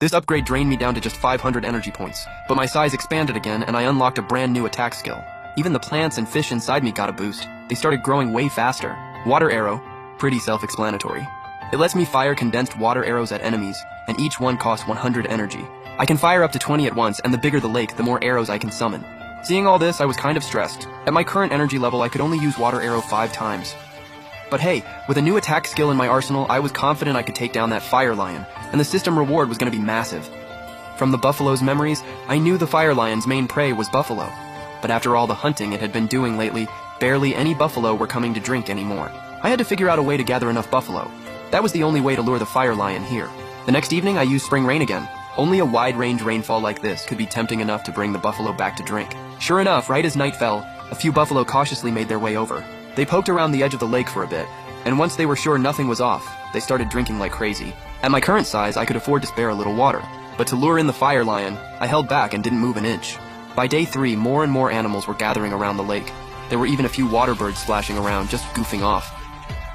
This upgrade drained me down to just 500 energy points, but my size expanded again and I unlocked a brand new attack skill. Even the plants and fish inside me got a boost. They started growing way faster. Water arrow, pretty self-explanatory. It lets me fire condensed water arrows at enemies, and each one costs 100 energy. I can fire up to 20 at once, and the bigger the lake, the more arrows I can summon. Seeing all this, I was kind of stressed. At my current energy level, I could only use water arrow 5 times. But hey, with a new attack skill in my arsenal, I was confident I could take down that fire lion, and the system reward was going to be massive. From the buffalo's memories, I knew the fire lion's main prey was buffalo. But after all the hunting it had been doing lately, barely any buffalo were coming to drink anymore. I had to figure out a way to gather enough buffalo. That was the only way to lure the fire lion here. The next evening, I used spring rain again. Only a wide-range rainfall like this could be tempting enough to bring the buffalo back to drink. Sure enough, right as night fell, a few buffalo cautiously made their way over. They poked around the edge of the lake for a bit, and once they were sure nothing was off, they started drinking like crazy. At my current size, I could afford to spare a little water, but to lure in the fire lion, I held back and didn't move an inch. By day 3, more and more animals were gathering around the lake. There were even a few water birds splashing around, just goofing off.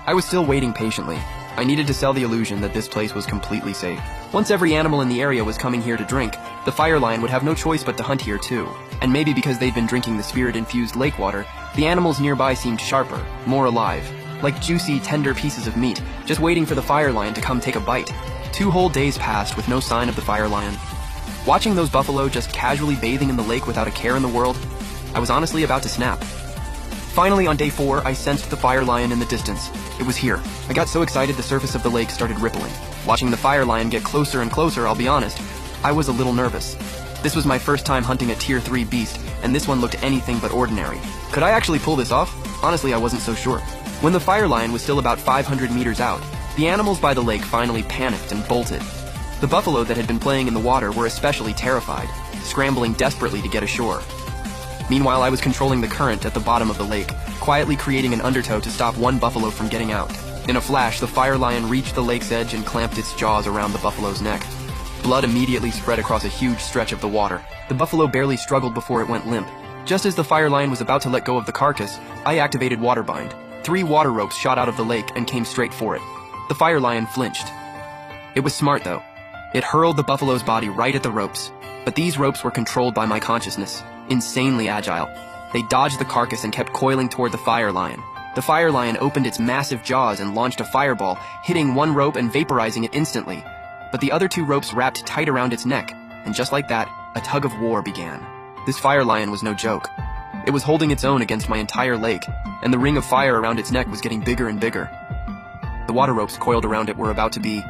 I was still waiting patiently. I needed to sell the illusion that this place was completely safe. Once every animal in the area was coming here to drink, the fire lion would have no choice but to hunt here too. And maybe because they'd been drinking the spirit-infused lake water, the animals nearby seemed sharper, more alive, like juicy, tender pieces of meat, just waiting for the fire lion to come take a bite. 2 whole days passed with no sign of the fire lion. Watching those buffalo just casually bathing in the lake without a care in the world, I was honestly about to snap. Finally, on day 4, I sensed the fire lion in the distance. It was here. I got so excited the surface of the lake started rippling. Watching the fire lion get closer and closer, I'll be honest, I was a little nervous. This was my first time hunting a tier 3 beast, and this one looked anything but ordinary. Could I actually pull this off? Honestly, I wasn't so sure. When the fire lion was still about 500 meters out, the animals by the lake finally panicked and bolted. The buffalo that had been playing in the water were especially terrified, scrambling desperately to get ashore. Meanwhile, I was controlling the current at the bottom of the lake, quietly creating an undertow to stop one buffalo from getting out. In a flash, the fire lion reached the lake's edge and clamped its jaws around the buffalo's neck. Blood immediately spread across a huge stretch of the water. The buffalo barely struggled before it went limp. Just as the fire lion was about to let go of the carcass, I activated Waterbind. 3 water ropes shot out of the lake and came straight for it. The fire lion flinched. It was smart, though. It hurled the buffalo's body right at the ropes, but these ropes were controlled by my consciousness, insanely agile. They dodged the carcass and kept coiling toward the fire lion. The fire lion opened its massive jaws and launched a fireball, hitting one rope and vaporizing it instantly. But the other 2 ropes wrapped tight around its neck, and just like that, a tug of war began. This fire lion was no joke. It was holding its own against my entire lake, and the ring of fire around its neck was getting bigger and bigger. The water ropes coiled around it were about to be